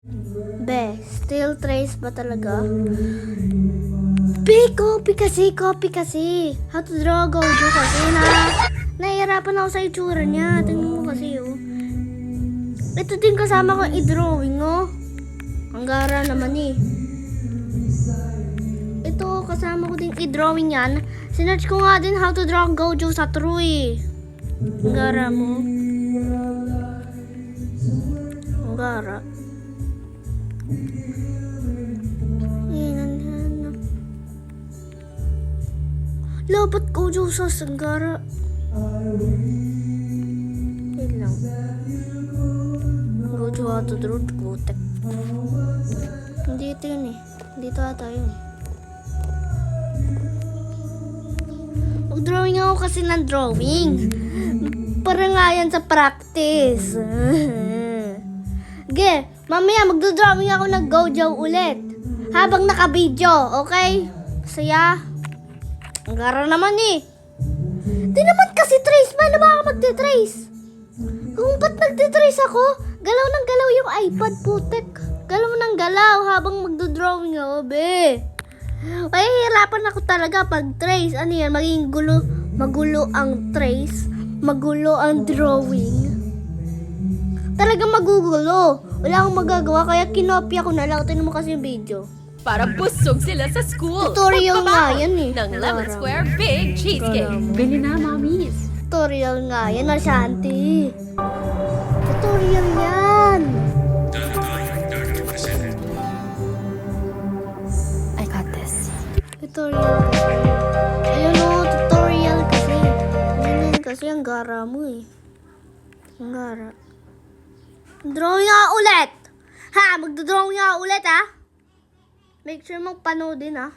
Be, still trace ba talaga? Be, copy kasi. How to draw Gojo kasi nahihirapan ako sa itsura niya. Tingnan mo kasi, oh. Ito din kasama ko i-drawing, oh. Ang gara naman, eh. Ito, kasama ko din i-drawing yan. Sinearch ko nga din how to draw Gojo sa True, eh. Ang gara mo. Ang gara. Labat Gojo sa Sanggara. Wait lang. Gojo how to draw Gotek. Hindi ito yun, eh. Dito ata yun. Mag-drawing ako kasi ng drawing. Para nga yan sa practice. Ge, mamaya magdodrawing ako ng Gojo ulit. Habang naka-video, okay? Saya. Ang gara naman, eh. Di naman kasi trace. Paano ba ako magte-trace? Kung ba't nagte-trace ako, galaw ng galaw yung iPad, putek. Galaw ng galaw habang magdodrawing ako, be. Ay, hirapan ako talaga pag trace. Ano yan? Maging magulo ang trace. Magulo ang drawing. Talagang magugulo. Wala akong magagawa, kaya kinopya ko na lang. Tingnan mo kasi yung video. Para busog sila sa school. Tutorial nga yan, eh. Ng Lemon Square Big Cheesecake. Bili na, mommies. Tutorial nga yan, Ashanti. Tutorial yan. I got this. Tutorial kasi. Ayun, o, tutorial kasi. Ganyan kasi ang gara mo, eh. Ang gara. Drawing nga ulit. Ha? Magdodrawing nga ulit, ha? Make sure mong panoodin, ha?